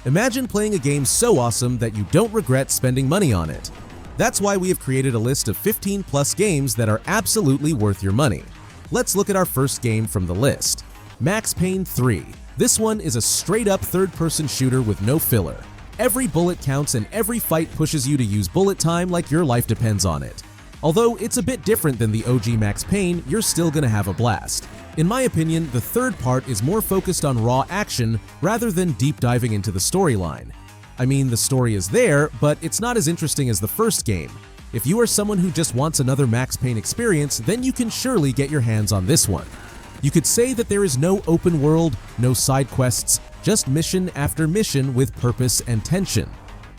Imagine playing a game so awesome that you don't regret spending money on it. That's why we have created a list of 15 plus games that are absolutely worth your money. Let's look at our first game from the list. Max Payne 3. This one is a straight-up third-person shooter with no filler. Every bullet counts and every fight pushes you to use bullet time like your life depends on it. Although it's a bit different than the OG Max Payne, you're still gonna have a blast. In my opinion, the third part is more focused on raw action rather than deep diving into the storyline. I mean, the story is there, but it's not as interesting as the first game. If you are someone who just wants another Max Payne experience, then you can surely get your hands on this one. You could say that there is no open world, no side quests, just mission after mission with purpose and tension.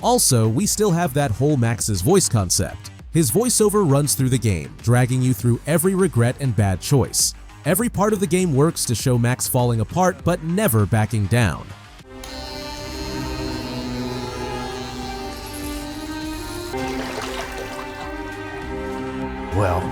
Also, we still have that whole Max's voice concept. His voiceover runs through the game, dragging you through every regret and bad choice. Every part of the game works to show Max falling apart but never backing down. Well,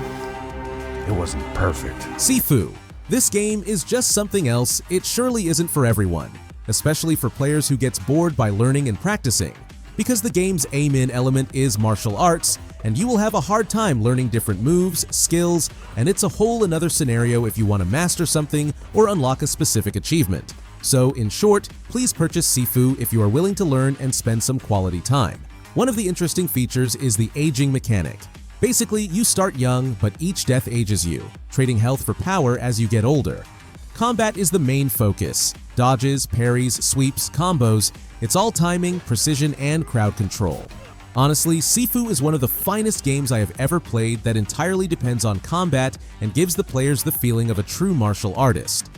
it wasn't perfect. Sifu. This game is just something else. It surely isn't for everyone, especially for players who gets bored by learning and practicing, because the game's aim-in element is martial arts, and you will have a hard time learning different moves, skills, and it's a whole another scenario if you want to master something or unlock a specific achievement. So, in short, please purchase Sifu if you are willing to learn and spend some quality time. One of the interesting features is the aging mechanic. Basically, you start young, but each death ages you, trading health for power as you get older. Combat is the main focus. Dodges, parries, sweeps, combos, it's all timing, precision, and crowd control. Honestly, Sifu is one of the finest games I have ever played that entirely depends on combat and gives the players the feeling of a true martial artist.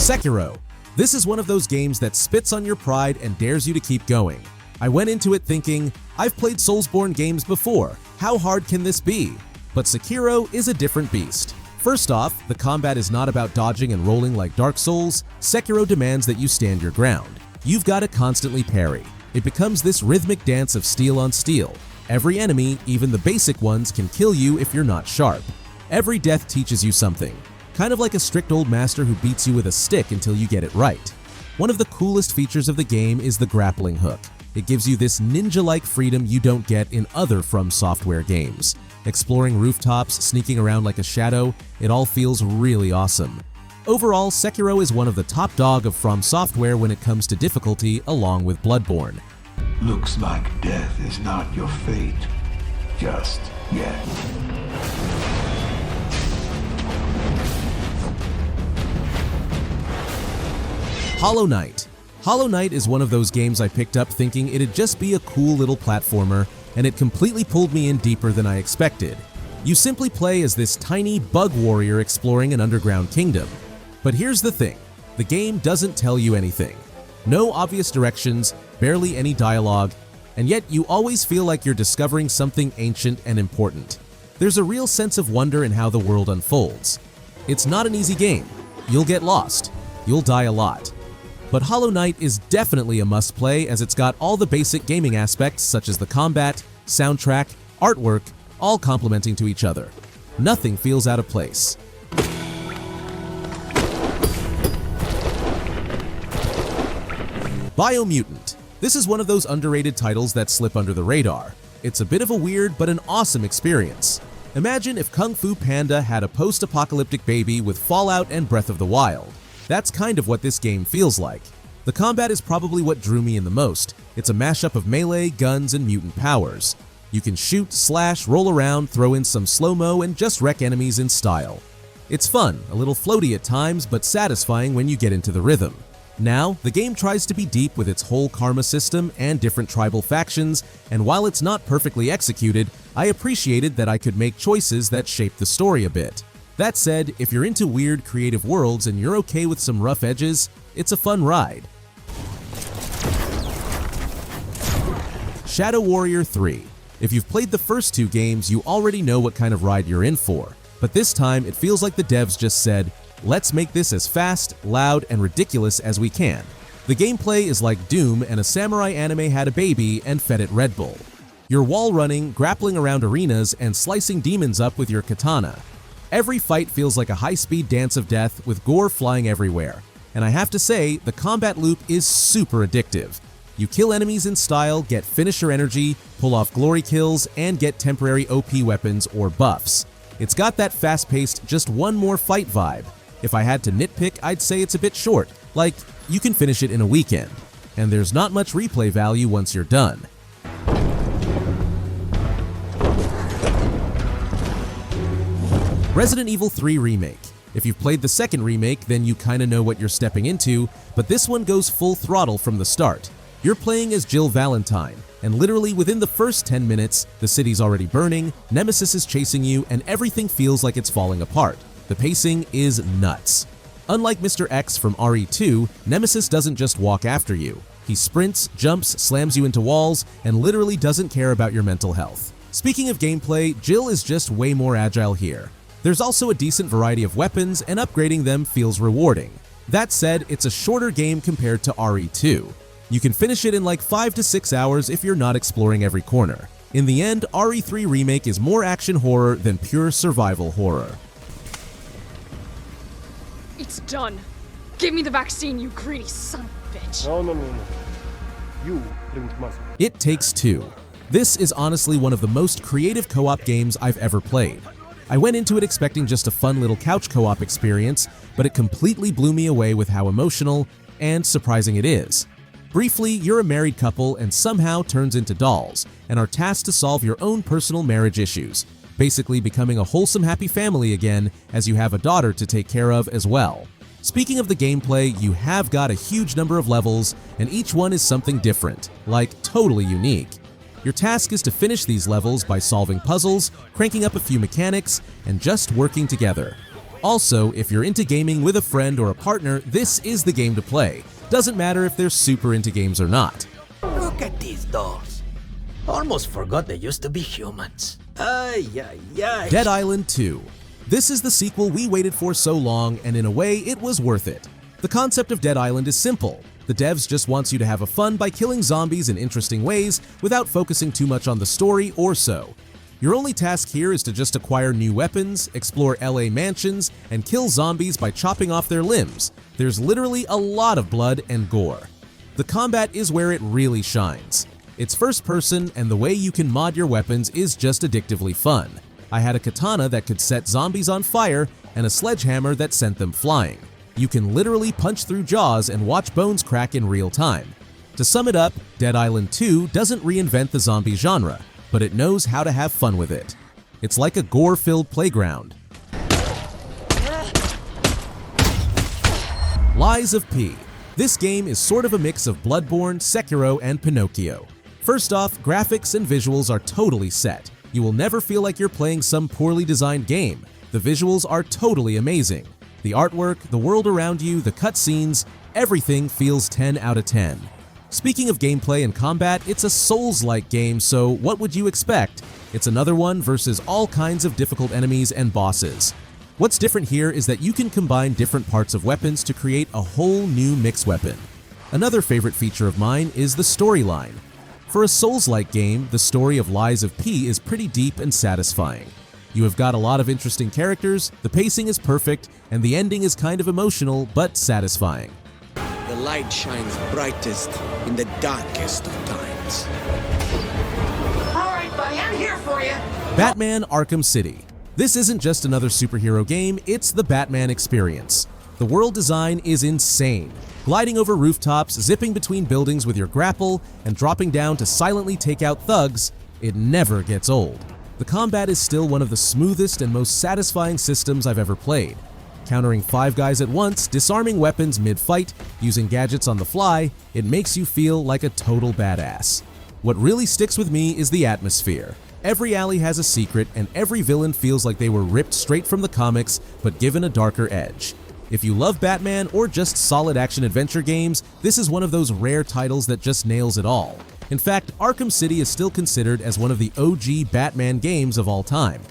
Sekiro. This is one of those games that spits on your pride and dares you to keep going. I went into it thinking, I've played Soulsborne games before, how hard can this be? But Sekiro is a different beast. First off, the combat is not about dodging and rolling like Dark Souls. Sekiro demands that you stand your ground. You've got to constantly parry. It becomes this rhythmic dance of steel on steel. Every enemy, even the basic ones, can kill you if you're not sharp. Every death teaches you something. Kind of like a strict old master who beats you with a stick until you get it right. One of the coolest features of the game is the grappling hook. It gives you this ninja-like freedom you don't get in other From Software games. Exploring rooftops, sneaking around like a shadow, it all feels really awesome. Overall, Sekiro is one of the top dog of From Software when it comes to difficulty, along with Bloodborne. Looks like death is not your fate, just yet. Hollow Knight. Hollow Knight is one of those games I picked up thinking it'd just be a cool little platformer, and it completely pulled me in deeper than I expected. You simply play as this tiny bug warrior exploring an underground kingdom. But here's the thing, the game doesn't tell you anything. No obvious directions, barely any dialogue, and yet you always feel like you're discovering something ancient and important. There's a real sense of wonder in how the world unfolds. It's not an easy game. You'll get lost. You'll die a lot. But Hollow Knight is definitely a must-play as it's got all the basic gaming aspects such as the combat, soundtrack, artwork, all complementing to each other. Nothing feels out of place. Biomutant. This is one of those underrated titles that slip under the radar. It's a bit of a weird but an awesome experience. Imagine if Kung Fu Panda had a post-apocalyptic baby with Fallout and Breath of the Wild. That's kind of what this game feels like. The combat is probably what drew me in the most. It's a mashup of melee, guns, and mutant powers. You can shoot, slash, roll around, throw in some slow-mo, and just wreck enemies in style. It's fun, a little floaty at times, but satisfying when you get into the rhythm. Now, the game tries to be deep with its whole karma system and different tribal factions, and while it's not perfectly executed, I appreciated that I could make choices that shaped the story a bit. That said, if you're into weird, creative worlds and you're okay with some rough edges, it's a fun ride. Shadow Warrior 3. If you've played the first two games, you already know what kind of ride you're in for. But this time, it feels like the devs just said, let's make this as fast, loud, and ridiculous as we can. The gameplay is like Doom and a samurai anime had a baby and fed it Red Bull. You're wall running, grappling around arenas, and slicing demons up with your katana. Every fight feels like a high-speed dance of death with gore flying everywhere. And I have to say, the combat loop is super addictive. You kill enemies in style, get finisher energy, pull off glory kills, and get temporary OP weapons or buffs. It's got that fast-paced, just one more fight vibe. If I had to nitpick, I'd say it's a bit short, like you can finish it in a weekend. And there's not much replay value once you're done. Resident Evil 3 Remake. If you've played the second remake, then you kinda know what you're stepping into, but this one goes full throttle from the start. You're playing as Jill Valentine, and literally within the first 10 minutes, the city's already burning, Nemesis is chasing you, and everything feels like it's falling apart. The pacing is nuts. Unlike Mr. X from RE2, Nemesis doesn't just walk after you. He sprints, jumps, slams you into walls, and literally doesn't care about your mental health. Speaking of gameplay, Jill is just way more agile here. There's also a decent variety of weapons, and upgrading them feels rewarding. That said, it's a shorter game compared to RE2. You can finish it in like 5 to 6 hours if you're not exploring every corner. In the end, RE3 Remake is more action horror than pure survival horror. It's done. Give me the vaccine, you greedy son of a bitch. No. You didn't must. It Takes Two. This is honestly one of the most creative co-op games I've ever played. I went into it expecting just a fun little couch co-op experience, but it completely blew me away with how emotional and surprising it is. Briefly, you're a married couple and somehow turns into dolls, and are tasked to solve your own personal marriage issues, basically becoming a wholesome happy family again as you have a daughter to take care of as well. Speaking of the gameplay, you have got a huge number of levels, and each one is something different, like totally unique. Your task is to finish these levels by solving puzzles, cranking up a few mechanics, and just working together. Also, if you're into gaming with a friend or a partner, this is the game to play. Doesn't matter if they're super into games or not. Look at these dolls. Almost forgot they used to be humans. Ay. Dead Island 2. This is the sequel we waited for so long, and in a way, it was worth it. The concept of Dead Island is simple. The devs just wants you to have fun by killing zombies in interesting ways without focusing too much on the story or so. Your only task here is to just acquire new weapons, explore LA mansions, and kill zombies by chopping off their limbs. There's literally a lot of blood and gore. The combat is where it really shines. It's first person, and the way you can mod your weapons is just addictively fun. I had a katana that could set zombies on fire and a sledgehammer that sent them flying. You can literally punch through jaws and watch bones crack in real time. To sum it up, Dead Island 2 doesn't reinvent the zombie genre, but it knows how to have fun with it. It's like a gore-filled playground. Lies of P. This game is sort of a mix of Bloodborne, Sekiro, and Pinocchio. First off, graphics and visuals are totally set. You will never feel like you're playing some poorly designed game. The visuals are totally amazing. The artwork, the world around you, the cutscenes, everything feels 10 out of 10. Speaking of gameplay and combat, it's a Souls-like game, so what would you expect? It's another one versus all kinds of difficult enemies and bosses. What's different here is that you can combine different parts of weapons to create a whole new mix weapon. Another favorite feature of mine is the storyline. For a Souls-like game, the story of Lies of P is pretty deep and satisfying. You have got a lot of interesting characters, the pacing is perfect, and the ending is kind of emotional but satisfying. The light shines brightest in the darkest of times. All right, buddy, I'm here for you. Batman Arkham City. This isn't just another superhero game, it's the Batman experience. The world design is insane. Gliding over rooftops, zipping between buildings with your grapple, and dropping down to silently take out thugs, it never gets old. The combat is still one of the smoothest and most satisfying systems I've ever played. Countering 5 guys at once, disarming weapons mid-fight, using gadgets on the fly, it makes you feel like a total badass. What really sticks with me is the atmosphere. Every alley has a secret, and every villain feels like they were ripped straight from the comics, but given a darker edge. If you love Batman or just solid action-adventure games, this is one of those rare titles that just nails it all. In fact, Arkham City is still considered as one of the OG Batman games of all time.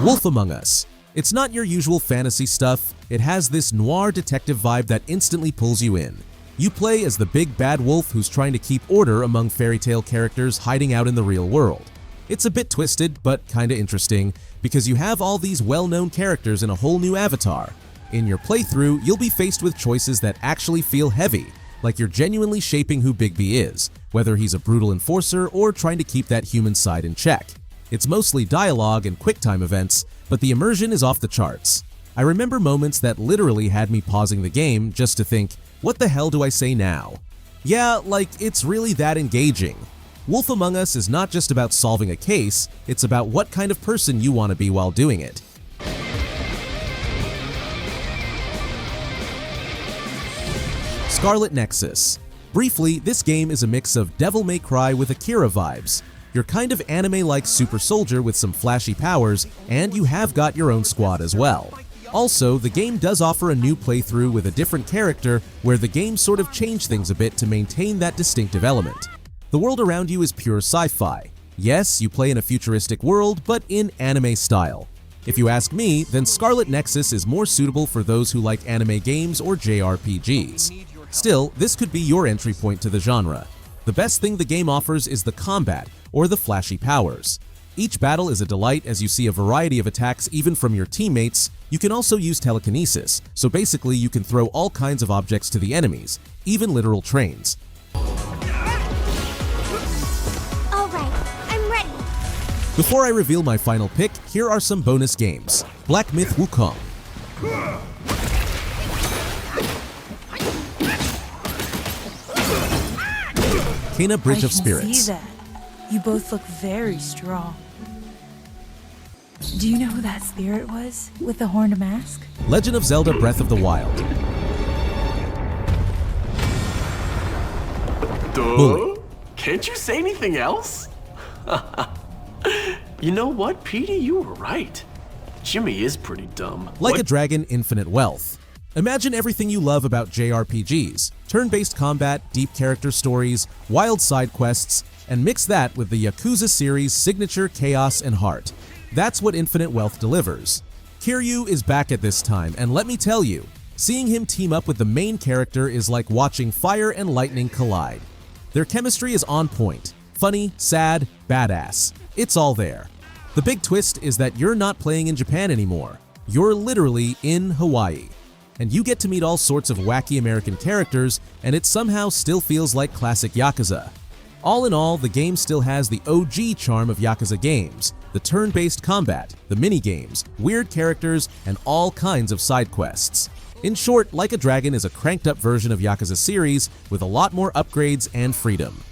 Wolf Among Us. It's not your usual fantasy stuff, it has this noir detective vibe that instantly pulls you in. You play as the big bad wolf who's trying to keep order among fairy tale characters hiding out in the real world. It's a bit twisted, but kinda interesting, because you have all these well-known characters in a whole new avatar. In your playthrough, you'll be faced with choices that actually feel heavy, like you're genuinely shaping who Bigby is, whether he's a brutal enforcer or trying to keep that human side in check. It's mostly dialogue and QuickTime events, but the immersion is off the charts. I remember moments that literally had me pausing the game just to think, what the hell do I say now? Yeah, like, it's really that engaging. Wolf Among Us is not just about solving a case, it's about what kind of person you want to be while doing it. Scarlet Nexus. Briefly, this game is a mix of Devil May Cry with Akira vibes. You're kind of anime-like super soldier with some flashy powers, and you have got your own squad as well. Also, the game does offer a new playthrough with a different character where the game sort of changed things a bit to maintain that distinctive element. The world around you is pure sci-fi. Yes, you play in a futuristic world, but in anime style. If you ask me, then Scarlet Nexus is more suitable for those who like anime games or JRPGs. Still, this could be your entry point to the genre. The best thing the game offers is the combat, or the flashy powers. Each battle is a delight as you see a variety of attacks even from your teammates. You can also use telekinesis, so basically you can throw all kinds of objects to the enemies, even literal trains. Alright, I'm ready. Before I reveal my final pick, here are some bonus games. Black Myth Wukong. Kena Bridge of Spirits. I can see that. You both look very strong. Do you know who that spirit was with the horned mask? Legend of Zelda Breath of the Wild. Bully. Can't you say anything else? You know what, Petey? You were right. Jimmy is pretty dumb. Like a Dragon Infinite Wealth. Imagine everything you love about JRPGs. Turn-based combat, deep character stories, wild side quests, and mix that with the Yakuza series' signature chaos and heart. That's what Infinite Wealth delivers. Kiryu is back at this time, and let me tell you, seeing him team up with the main character is like watching fire and lightning collide. Their chemistry is on point. Funny, sad, badass. It's all there. The big twist is that you're not playing in Japan anymore. You're literally in Hawaii. And you get to meet all sorts of wacky American characters, and it somehow still feels like classic Yakuza. All in all, the game still has the OG charm of Yakuza games, the turn-based combat, the mini-games, weird characters, and all kinds of side quests. In short, Like a Dragon is a cranked-up version of Yakuza series with a lot more upgrades and freedom.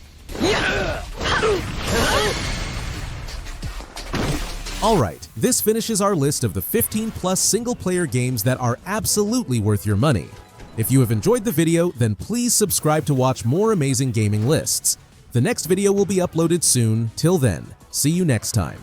Alright, this finishes our list of the 15+ single-player games that are absolutely worth your money. If you have enjoyed the video, then please subscribe to watch more amazing gaming lists. The next video will be uploaded soon. Till then, see you next time.